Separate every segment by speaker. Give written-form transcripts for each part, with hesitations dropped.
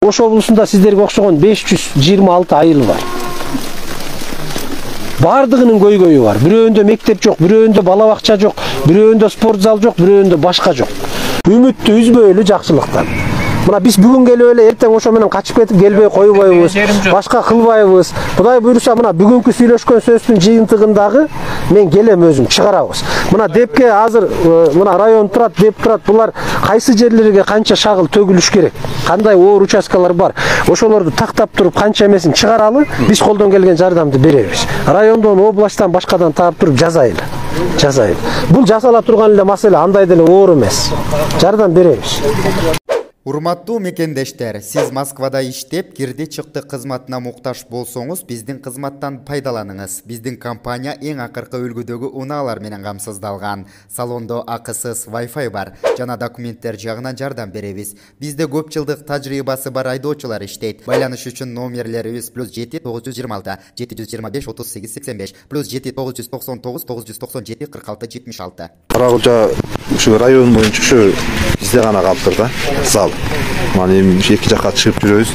Speaker 1: Ош облусунда сиздерге окшогон 526 айыл бар. Бардыгынын көйгөйү бар. Бирөөндө мектеп жок, бирөөндө бала бакча жок, бирөөндө спорт зал жок, бирөөндө башка жок. Үмүттү үзбөйлү жакшылыктан. Мына биз бүгүн келип эле эртең ошо менен качып кетип келбей койбойбуз, башка кылбайбыз. Кудай буйруса мына бүгүнкү сүйлөшкөн сөздүн жыйынтыгындагы мен келем өзүм чыгарабыз. Мына депке азыр мына район турат, деп турат. Булар кайсы жерлерге канча шагыл төгүлүш керек, кандай оор участкалар бар. Ошолорду тактап туруп канча эмесин чыгаралы, биз колдон келген жардамды беребиз. Райондон, областтан, башкадан таап туруп жазайлы. Бул жасала турган эле маселе, андай деле оор эмес. Жардам беребиз.
Speaker 2: Урматтуу мекендештер, сиз Москвада иштеп, кирди чыкты кызматына муктаж болсоңуз, биздин кызматтан пайдаланыңыз. Биздин компания эң акыркы үлгүдөгү унаалар менен камсыздалган. Салондо акысыз Wi-Fi бар, жана документтер жагынан жардам беребиз. Бизде көп жылдык тажрыйбасы бар айдоочулар иштейт. Байланыш үчүн номерлерибиз +7 926 725 38 85 +7 999 997 46 76.
Speaker 3: Карагылжа ушу район боюнча ушу бизде гана калыптыр да. Зал. Мана эми эки жакка чыгып жүрөбүз.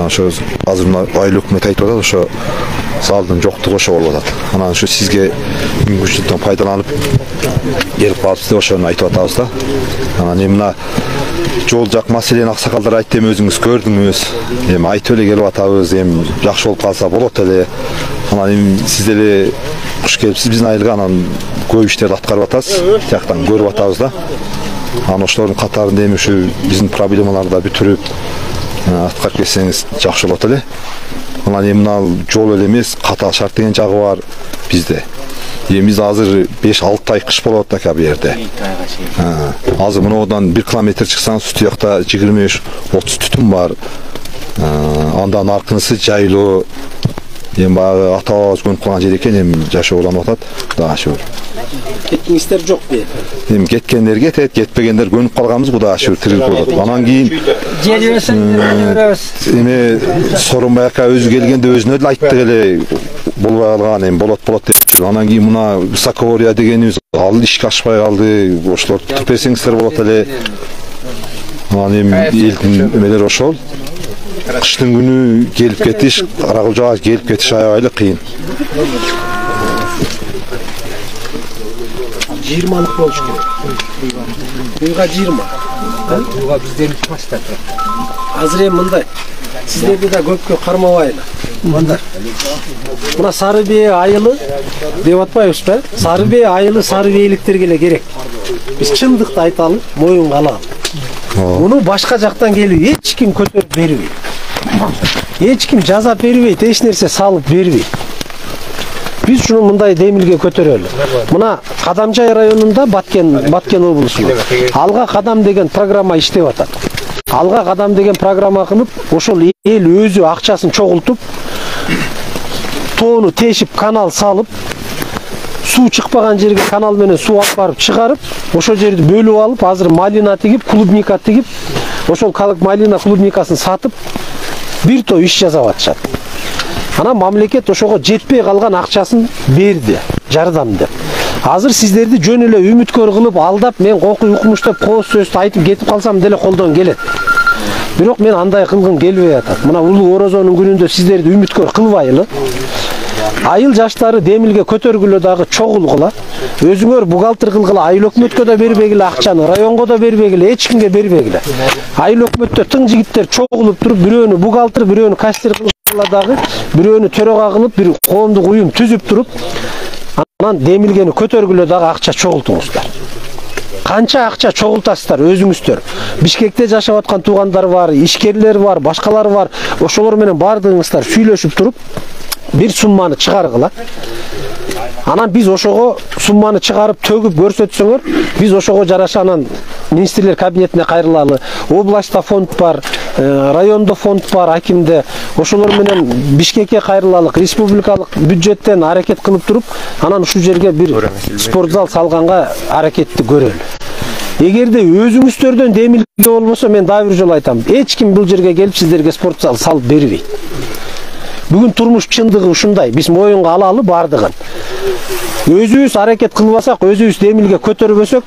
Speaker 3: Ошо азыр айыл өкмөт айтып атат, ошо залдын жоктугу ошо болуп атат. Анан ушу сизге мүмкүнчүлүктөн пайдаланып келип калыпсыз деп ошону айтып атабыз да. Анан эми мына жол жак маселени аксакалдар айтты, эми өзүңүз көрдүңүз. Эми айтып эле келип атабыз, эми жакшы болуп калса болот эле. Анан эми сиз деле куш келипсиз, биздин айылга анан көп иштерди аткарып атасыз. Тияктан көрүп атабыз да. Анан ошолордун катарында эми ушу биздин проблемаларды да бүтүрүп аткарып кетсеңиз жакшы болот эле. Анан эми мына жол эле эмес, катаал шарт деген жагы бар бизде. Эми биз азыр 5-6 ай кыш болуп атат бу жерде. Азыр мындан 1 километр чыксаңыз үстү жакта 25-30 түтүн бар. Андан аркынысы жайлоо. Эми баягы ата-бабабыз көнүп калган жер экен, эми жашоо уланып атат. Кудайга шүгүр.
Speaker 1: Кеткиңиздер жок бе?
Speaker 3: Эми кеткендер кетет, кетпегендер көнүп калганбыз, Кудайга шүгүр, тирилип болот. Анан кийин эми Сооронбай ака өзү келгенде өзүнө деле айттык эле, болбой калган, эми болот деп. Анан кийин мына высоковорье дегенибиз ал ишке ашпай калды. Ошолорду бүтүп берсеңиздер болот эле. Анан эми элдин эмелери ошол. Кыштын күнү келип кетиш, Карагылжага келип кетиш аябай эле кыйын.
Speaker 1: 20 болуш керек. Буйга 20. Буйга бизден паста турат. Азыр эми мындай. Сиздерди да көпкө кармабайлы. Мына Сары Бээ айылы деп атпайбызбы? Сары Бээ айылы Сары Бээликтерге эле керек. Биз чындыкты айталы, моюнга алалы. Муну башка жактан келип эч ким көтөрүп бербейт. Эч ким жазап бербейт, эч нерсе салып бербейт. Биз шуну мындай демилге көтөрөлү. Мына Кадамжай районунда Баткен облусунда Алга кадам деген программа иштеп атат. Алга кадам деген программа кылып, ошол эл өзү акчасын чогултуп, тоону тешип, канал салып, суу чыкпаган жерге канал менен суу алып барып чыгарып, ошол жерди бөлүп алып, азыр малина тигип, клубника тигип, ошол малина клубникасын сатып, бир топ иш жасап атышат. Анан мамлекет ошого жетпей калган акчасын берди, жардам деп. Азыр сиздерди жөн эле үмүткөр кылып алдап, мен кокуй укмуш деп кооз сөздү айтып кетип калсам деле колдон келет. Бирок мен андай кылгым келбей атат. Мына улуу орозонун күнүндө сиздерди үмүткөр кылбайлы. Айыл жаштары демилге көтөргүлө дагы чогулгула. Өзүңөр бухгалтер кылгыла, айыл өкмөткө да бербегиле акчаны, районго да бербегиле, эч кимге бербегиле. Айыл өкмөттөр тың жигиттер чогулуп туруп, бирөөнү бухгалтер, бирөөнү кассир кылгыла дагы, бирөөнү төрага кылып, бир коомдук уюм түзүп туруп, анан демилгени көтөргүлө дагы акча чогултуңуздар. Канча акча чогултасыздар өзүңүздөр. Бишкекте жашап аткан туугандар бар, ишкерлер бар, башкалар бар. Ошолор менен бардыгыңыздар сүйлөшүп туруп, бир сумманы чыгаргыла. Анан биз ошого сумманы чыгарып төгүп көрсөтсөңөр, биз ошого жараша анан министрлер кабинетине кайрылалы. Областта фонд бар, райондо фонд бар, акимде. Ошолор менен Бишкекке кайрылалык, республикалык бюджеттен аракет кылып туруп, анан ушул жерге бир спорт зал салганга аракетти көрөлү. Эгерде өзүңүздөрдөн демилге болбосо, мен дагы бир жолу айтам, эч ким бул жерге келип сиздерге спорт зал салып бербейт. Бүгүн турмуш чындыгы ушундай, биз моюнга алалы бардыгын. Өзүбүз аракет кылбасак, өзүбүз демилге көтөрбөсөк,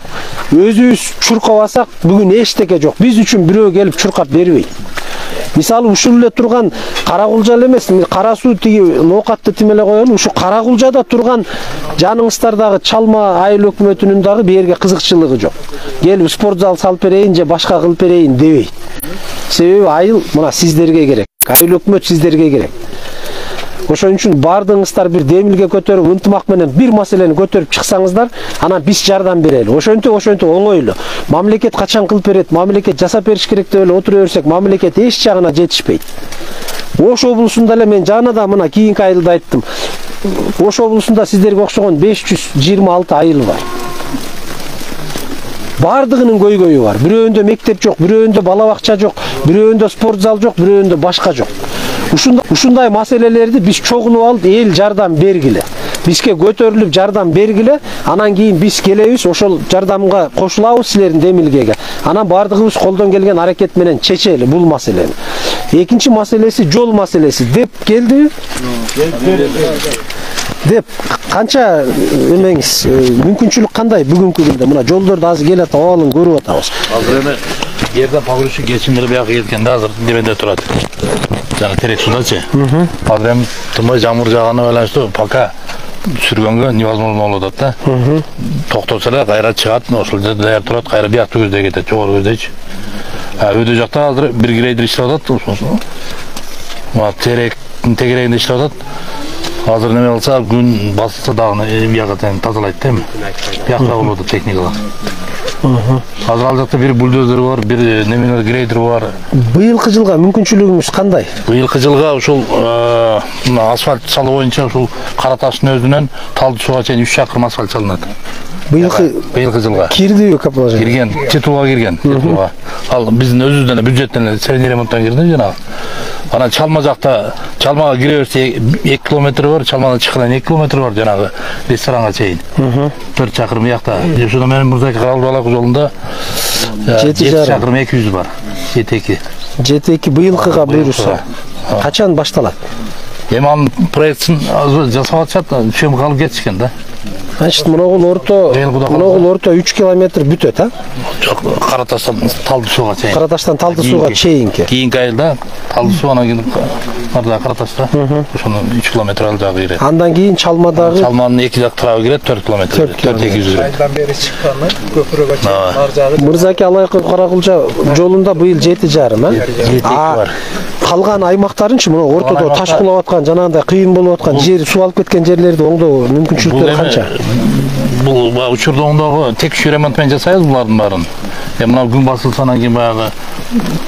Speaker 1: өзүбүз чуркабасак, бүгүн эчтеке жок. Биз үчүн бирөө келип чуркап бербейт. Мисалы ушул эле турган Каракулжа эле эмес, Кара суу тиги ноокатты тимеле коелу, ушу Каракулжада турган жаныңыздардагы Чалма айыл өкмөтүнүн дагы берге кызыкчылыгы жок. Келип спорт зал салып берейин же башка кылып берейин дебейт. Себеби айыл мына сиздерге керек. Айыл өкмөт сиздерге керек. Ошон үчүн бардыгыңыздар бир демилге көтөрүп, ынтымак менен бир маселени көтөрүп чыксаңыздар, анан биз жардам берели. Ошентип оңой эле. Мамлекет качан кылып берет, мамлекет жасап бериш керек деп эле отура берсек, мамлекет эч жагына жетишпейт. Ош облусунда эле мен жана да мына кийинки айылда айттым. Ош облусунда сиздерге окшогон 526 айыл бар. Бардыгынын көйгөйү бар. Бирөөндө мектеп жок, бирөөндө бала бакча жок, бирөөндө спорт зал жок, бирөөндө башка жок. Ушундай маселелерди биз чогулуп алып эл жардам бергиле. Бизге көтөрүлүп жардам бергиле, анан кийин биз келебиз, ошол жардамга кошулабыз силердин демилгеге. Анан бардыгыбыз колдон келген аракет менен чечели бул маселени. Экинчи маселеси жол маселеси. Деп келди. Деп канча эмеңиз, мүмкүнчүлүк кандай бүгүнкү күндө? Мына жолдорду азыр келет, абалын көрүп атабыз.
Speaker 4: Азыр эми жерде погрузчик кечимдери бияка келгенде азыр немеде турат. Жана терек судачы. Азыр эми тынбай жамыр жааганы байланыштуу пока сүргөнгө невозможно болуп атат да. Токтосо эле кайра чыгат, ошол жерде даяр турат, кайра бияк көздөй кетет, жогору көздөйчү. Өйдө жакта азыр бир грейдер иштеп атат. Мына теректин тегерегинде иштеп атат. Азыр неме болса күн басылса дагы бияка тазалайт да эми. Биякта болуп атат техникалар. Азыр ал жакта бир бульдозер бар, бир немелер грейдер бар.
Speaker 1: Быйылкы жылга мүмкүнчүлүгүңүз кандай?
Speaker 4: Быйылкы жылга ушул асфальт салуу боюнча ушул Кара Таштын өзүнөн Талды сууга чейин 3 чакырым асфальт салынат. Быйылкы жылга
Speaker 1: кирди положение.
Speaker 4: Кирген, Тетуга кирген, Тетуга. Ал биздин өзүбүздөн бюджеттен средний ремонттан кирди жанагы. Анан Чалма жакта, Чалмага кире берсе 2 километр бар, Чалмадан чыккандан 2 километр бар жанагы ресторанга чейин. 4 чакырым якта. Ошондо менен Мурзаки Каракулжа жолунда 7 чакырым 200 бар. 7-2.
Speaker 1: 7-2 быйылкыга буйруса. Качан башталат?
Speaker 4: Эми анын проектин жасап атышат, чөм калып кетишкен да.
Speaker 1: Значит, мынагул орто 3 километр бүтөт, а?
Speaker 4: Жок, Кара Таштан Талды сууга чейин.
Speaker 1: Кара Таштан Талды сууга чейинки.
Speaker 4: Кийинки айылда Талды суу анан кийин Кара Ташта. Ошону 3 километр ал жагы кирет.
Speaker 1: Андан кийин Чалмадагы
Speaker 4: Чалманын 2 жак тарабы кирет 4 километр. 4-200 кирет.
Speaker 5: Айдан бери чыкканы көпүрөгө чейин ар жагы.
Speaker 1: Мырзаки Алайкы Каракулжа жолунда быйыл 7,5, а?
Speaker 4: 7-2 бар.
Speaker 1: Калган аймактарынчы мына ортодо таш кулап аткан, жанагындай кыйын болуп аткан жер, суу алып кеткен жерлерди оңдоо мүмкүнчүлүктөрү канча?
Speaker 4: Бул учурда оңдоого текшүү ремонт менен жасайбыз булардын баарын. Мына күн басылсанан кийин баягы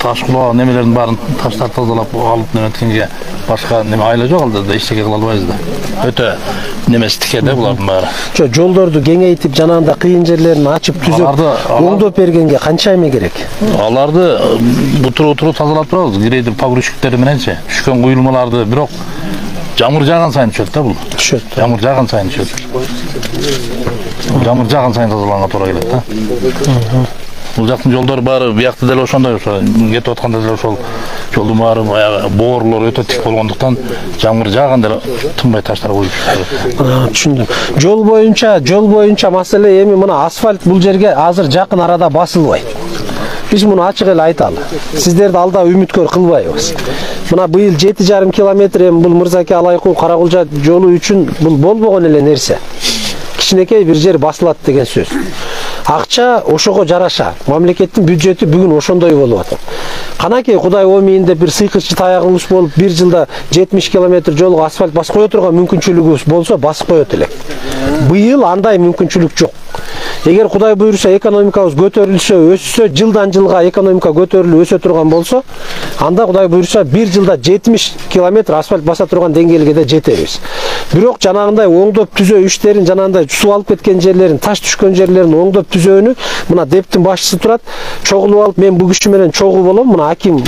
Speaker 4: таш кулап немелердин баарын таштар тазалап алып неметкенге башка неме айла жок алда эчтеке кыла албайбыз да. Өтө немеси тике да булардын баары. Жолдорду
Speaker 1: кеңейтип жанагындай кыйын жерлерин ачып түзөп оңдоп бергенге канча эме керек?
Speaker 4: Аларды бутуру тазалап турабыз, грейдер погрузчиктери мененчи. Түшкөн куюлмаларды, бирок жамыр жааган сайын түшөт да бул. Түшөт. Жамыр жааган сайын түшөт. Жамыр жааган сайын тазаланганга туура келет да. Бул жактын жолдору баары биякта деле ошондой, кетип атканда деле ошол жолдун баары баягы боорлор өтө тик болгондуктан жамыр жааганда деле тынбай таштар коюп жүрөт.
Speaker 1: Түшүндүм. Жол боюнча маселе эми мына асфальт бул жерге азыр жакын арада басылбайт. Биз муну ачык эле айталы. Сиздерди алда үмүткөр кылбайбыз. Мына быйыл 7,5 километр эми бул Мырзаки Алайкы Каракулжа жолу үчүн бул болбогон эле нерсе. Кичинекей бир жер басылат деген сөз. Акча ошого жараша. Мамлекеттин бюджети бүгүн ошондой болуп атат. Канакей Кудай омийинде бир сыйкычы таягыбыз болуп, бир жылда 70 километр жолго асфальт басып кое турган мүмкүнчүлүгүбүз болсо басып коет элек. Быйыл андай мүмкүнчүлүк жок. Эгер Кудай буйруса экономикабыз көтөрүлсө, өссө, жылдан жылга экономика көтөрүлүп өсө турган болсо, анда Кудай буйруса бир жылда 70 километр асфальт баса турган деңгээлге да жетебиз. Бирок жанагындай оңдоп түзөө иштерин, жанагындай суу алып кеткен жерлерин, таш түшкөн жерлерин оңдоп түзөөнү мына дептин башчысы турат. Чогулуп алып мен бу киши менен чогуу болом. Мына аким,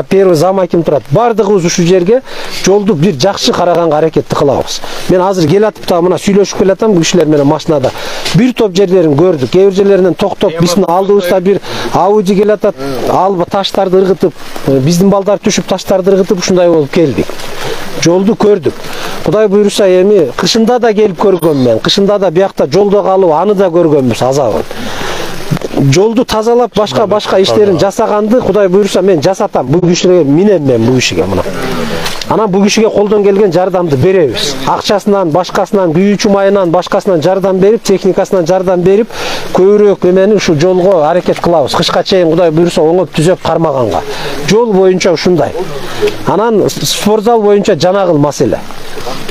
Speaker 1: первый зам аким турат. Бардыгыбыз ушул жерге жолду бир жакшы караганга аракетти кылабыз. Мен азыр келатып та мына сүйлөшүп келатам бу кишилер менен машинада. Бир топ жерлерин көрдүк. Кээ бир жерлеринен токтоп, биздин алдыбызда бир Ауди келатат, алып таштарды ыргытып, биздин балдар түшүп таштарды ыргытып ушундай болуп келдик. Жолду көрдүк. Кудай буйруса эми кышында да келип көргөм мен. Кышында да биякта жолдо калып аны да көргөнбүз азабын. жолду тазалап башка иштерин жасаганды Кудай буйрса мен жасатам. Бул кишиге минем мен бул кишиге мына. Анан бул кишиге колдон келген жардамды беребиз. Акчасынан, башкасынан, күйүүчү майынан, башкасынан жардам берип, техникасынан жардам берип, көбүрөөк эмени ушу жолго аракет кылабыз. Кышка чейин Кудай буйрса оңоп түзөп кармаганга. Жол боюнча ушундай. Анан спортзал боюнча жанагыл маселе.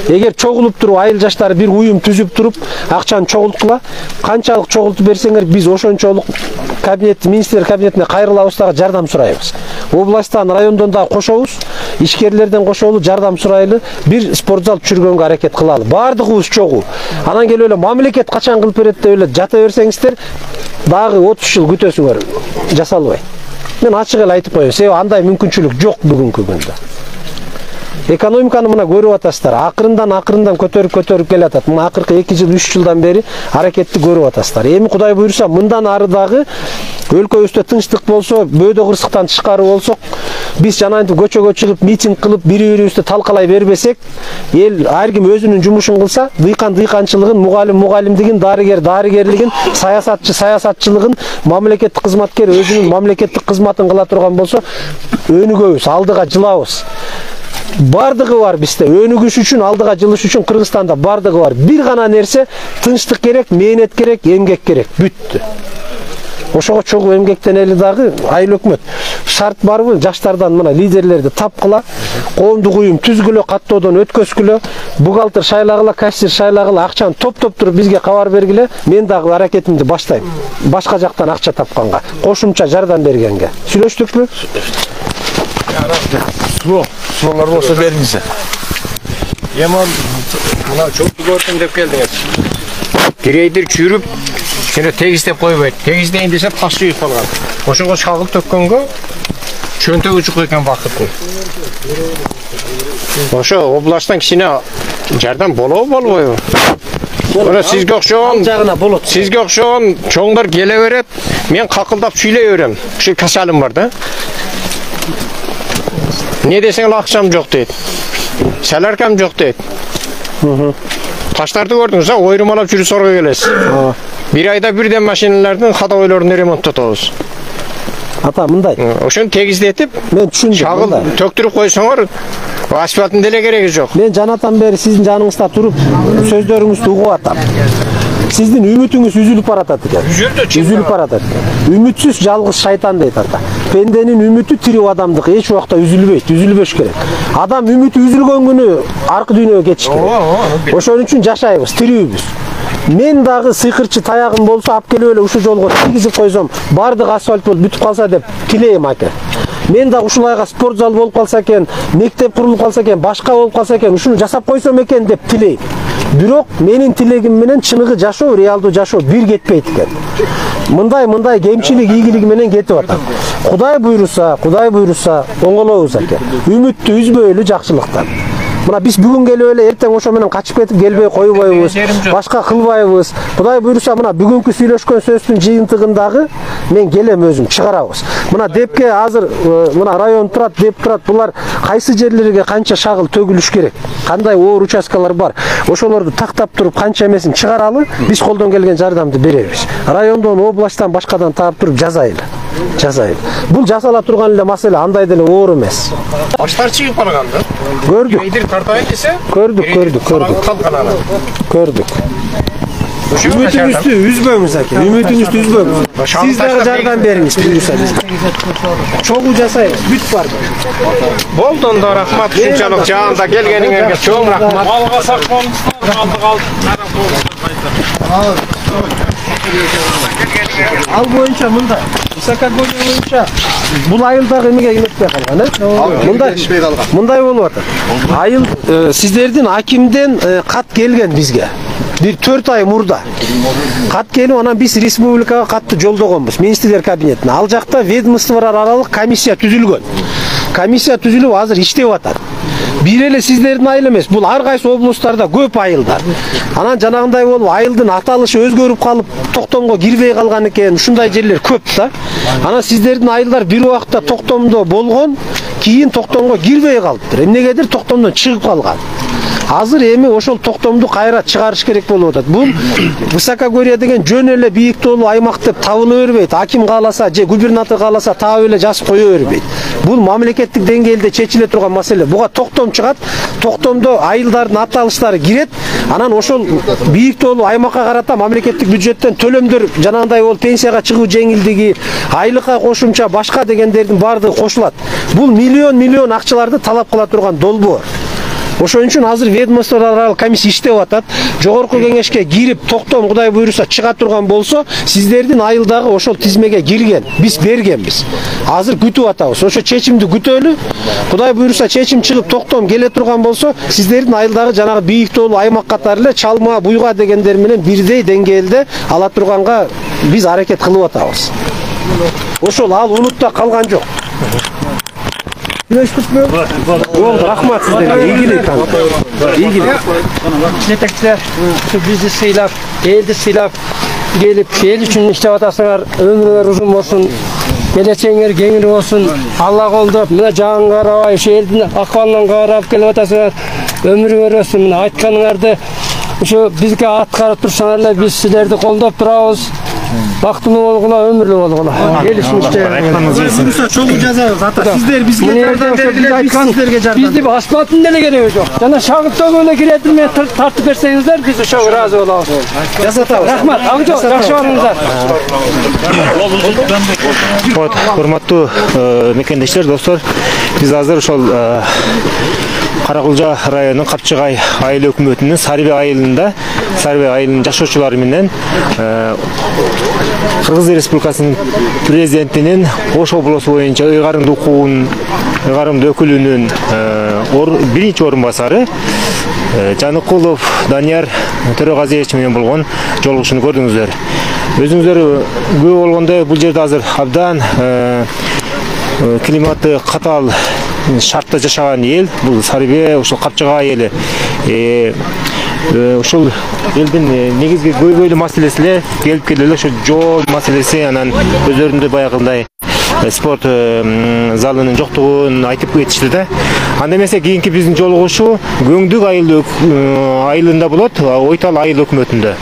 Speaker 1: Эгер чогулуп туруп айыл жаштары бир уюм түзүп туруп, акчаны чогулткула, канчалык чогултуп берсеңер биз ошончолук кабинет, министрлер кабинетине кайрылабыз дагы жардам сурайбыз. Областтан, райондон дагы кошобуз, ишкерлерден кошолу жардам сурайлы, бир спортзал түшүргөнгө аракет кылалы. Бардыгыбыз чогуу. Анан келип эле мамлекет качан кылып берет деп эле жата берсеңиздер, дагы 30 жыл күтөсүңөр, жасалбайт. Мен ачык эле айтып коеюн, себеби андай мүмкүнчүлүк жок бүгүнкү күндө. Экономиканы мына көрүп атасыздар. Акырындан көтөрүп келатат. Мына акыркы 2 жыл, 3 жылдан бери аракетти көрүп атасыздар. Эми Кудай буйрса, мындан ары дагы өлкөбүздө тынчтык болсо, бөөдө кырсыктан тышкары болсок, биз жанагынтип көчөгө чыгып, митинг кылып, бири-бирибизди талкалай бербесек, эл ар ким өзүнүн жумушун кылса, дыйканчылыгын, мугалимдигин, дарыгерлигин, саясатчылыгын, мамлекеттик кызматкер өзүнүн мамлекеттик кызматын кыла турган болсо, өнүгөбүз, алдыга жылабыз. Бардыгы бар бизде. Өнүгүш үчүн, алдыга жылыш үчүн Кыргызстанда бардыгы бар. Бир гана нерсе, тынчтык керек, мээнет керек, эмгек керек. Бүттү. Ошого чогуу эмгектенели дагы айыл өкмөт. Шарт барбы? Жаштардан мына лидерлерди тапкыла, коомдук уюм түзгүлө, каттоодон өткөзгүлө, бухгалтер шайлагыла, кассир шайлагыла, акчаны топтоп туруп бизге кабар бергиле. Мен дагы аракетимди баштайм. Башка жактан акча тапканга, кошумча жардам бергенге. Сүйлөштүкпү?
Speaker 5: Sular olsa verinize. Yaman buna çok gördüm dep geldiniz. Gireydir çürüp şöyle tegizlep koybaydı. Tegizleyin dese taşı yıkılgan. Oşuğa çağılıp tökkөнгө çöntek uçuk eкен vakit bu. Oşo oblasttan kişine жардам болобу? Ona sizge okşoğun çoğunlar gele veret. Men kakıldap süyle verem. Şu kasalım var da. Ne desen akşam yok deydi. Selerkem yok deydi. Taşlarda gördünüz ha, oyrum alıp жүрүп sorga kelesiz. Bir ayda birden maşinalardan hata oylarını remont tutabız.
Speaker 1: Ата, мындай.
Speaker 5: Ошону тегиздетип,
Speaker 1: мен түшүндүм.
Speaker 5: Чагыл төктүрүп койсоңор, асфальтын деле кереги жок.
Speaker 1: Мен жанатан бери сиздин жаныңызда туруп, сөздөрүңүздү угуп атам. Сиздин үмүтүңүз үзүлүп баратат экен. Үзүлүп баратат. Үмүтсүз жалгыз шайтан дейт ата. Пенденин үмүтү тирүү адамдыкы эч убакта үзүлбөйт, үзүлбөш керек. Адам үмүтү үзүлгөн күнү аркы дүйнөгө кетиш керек. Ошон үчүн жашайбыз, тирүүбүз. Мен дагы сыйкырчы таягым болсо алып келип эле ушул жолго тийгизип койсом, бардык асфальт болуп бүтүп калса деп тилейм аке. Мен дагы ушулайга спортзал болуп калса экен, мектеп курулуп калса экен, башка болуп калса экен, ушуну жасап койсом экен деп тилейм. Бирок менин тилегим менен чыныгы жашоо, реалдуу жашоо бир кетпейт экен. Мындай кемчилик, ийгилик менен кетип атат. Кудай буйруса оңолобуз аке. Үмүттү үзбөйлү жакшылыктан. Мына биз бүгүн келип эле эртең ошо менен качып кетип келбей койбойбуз, башка кылбайбыз. Кудай буйруса мына бүгүнкү сүйлөшкөн сөздүн жыйынтыгындагы мен келем өзүм чыгарабыз. Мына депке азыр мына район турат, деп турат. Булар кайсы жерлерге канча шагыл төгүлүш керек? Кандай оор участкалар бар? Ошолорду тактап туруп канча эмесин чыгаралы, биз колдон келген жардамды беребиз. Райондон, областтан, башкадан таап туруп жазайлы. Бул жасала турган эле маселе, андай деле оор эмес.
Speaker 5: Баштар чыгып барганда.
Speaker 1: Көрдүк.
Speaker 5: Тартайын десе?
Speaker 1: Көрдүк. Үмүтүңүздү үзбөңүз аке. Үмүтүңүздү үзбөңүз. Сиз дагы жардам бериңиз, буйруса бизге. Чогуу жасайбыз, бүт бар.
Speaker 5: Болду онда рахмат, ушунчалык жаанда келгениңерге чоң рахмат. Малга сак болуңуздар,
Speaker 1: Ал боюнча мындай. Исакагония боюнча бул айылдагы эмеге кирмепей калган, Мындай болуп атат. Айыл сиздердин акимден кат келген бизге. Bir 4 ay murda. Кат келип, анан биз республикага катты жолдогонбуз, министрлер кабинетине. Ал жакта ведомстволор аралык комиссия түзүлгөн. Комиссия түзүлүп азыр иштеп атат. Бир эле сиздердин айыл эмес, бул ар кайсы облустарда көп айылдар. Анан жанагындай болуп айылдын аталышы өзгөрүп калып, токтомго кирбей калган экен. Ушундай жерлер көп да. Анан сиздердин айылдар бир убакта токтомдо болгон, кийин токтомго кирбей калыптыр. Эмнегедир токтомдон чыгып калган. Азыр эми ошол токтомду кайра чыгарыш керек болуп атат. Бул высокогорье деген жөн эле бийик тоолуу аймак деп табыла бербейт. Аким кааласа же губернатор кааласа таап эле жазып кое бербейт. Бул мамлекеттик деңгээлде чечиле турган маселе. Буга токтом чыгат. Токтомдо айылдардын аталыштары кирет. Анан ошол бийик тоолуу аймакка карата мамлекеттик бюджеттен төлөмдөр жанагындай бол пенсияга чыгуу жеңилдиги, айлыкка кошумча башка дегендердин баардыгы кошулат. Бул миллион акчаларды талап кыла турган долбоор. Ошон үчүн азыр ведомстволор комиссия иштеп атат. Жогорку кеңешке кирип токтом Кудай буйруса чыга турган болсо, сиздердин айылдагы ошол тизмеге кирген, биз бергенбиз. Азыр күтүп атабыз. Ошо чечимди күтөлү. Кудай буйруса чечим чыгып токтом келе турган болсо, сиздердин айылдагы жанагы бийик тоолуу аймак катары эле Чалма, Буйга дегендер менен бирдей деңгээлде ала турганга биз аракет кылып атабыз. Ошол ал унутта калган жок. Болду, рахмат сиздерге. Ийгилик. Ийгилик.
Speaker 6: Жетекчилер, бизди сыйлап, элди сыйлап келип, эл үчүн иштеп атасыңар. Өмүрүңөр узун болсун. Келечегиңер кеңири болсун. Алла колдоп, мына жагыңа карабай, ошо элдин акыбалынан карап келип атасыңар. Өмүрүңөр өссүн. Мына айтканыңарды ошо бизге аткарып турсаңар эле биз силерди колдоп турабыз. Бактылуу болгула, өмүрлүү болгула. Эл үчүн иштеп.
Speaker 1: Чогуу жазабыз. Ата сиздер бизге жардам бергиле, биз сиздерге жардам.
Speaker 6: Бизди асфальттын деле кереги жок. Жана шагыттоо эле киретин мен тартып берсеңиздер, биз ошо ыраазы болобуз.
Speaker 1: Жасатабыз.
Speaker 6: Рахмат. Аңжо, жакшы болуңуздар.
Speaker 5: Вот, урматтуу мекендештер, достор, биз азыр ошол Каракулжа районунун Капчыгай айыл өкмөтүнүн Сарбе айылынын жашоочулары менен Кыргыз Республикасынын президентинин Ош облусу боюнча ыйгарымдуу укугунун ыйгарымдуу өкүлүнүн биринчи орун басары Жаныкулов Данияр Төрөгазиевич менен болгон жолугушууну көрдүңүздөр. Өзүңүздөр күбө болгондой бул жерде азыр абдан климаты катаал шартта жашаган эл, бул Сарбе, ошол Капчыгай эли. Ошол элдин негизги көйгөйлүү маселеси эле келип келели ошо жол маселеси, анан өздөрүндө баягындай спорт залынын жоктугун айтып кетишти да. Анда эмесе кийинки биздин жолугушуу Көңдүк айылында болот, Ойтал айыл өкмөтүндө.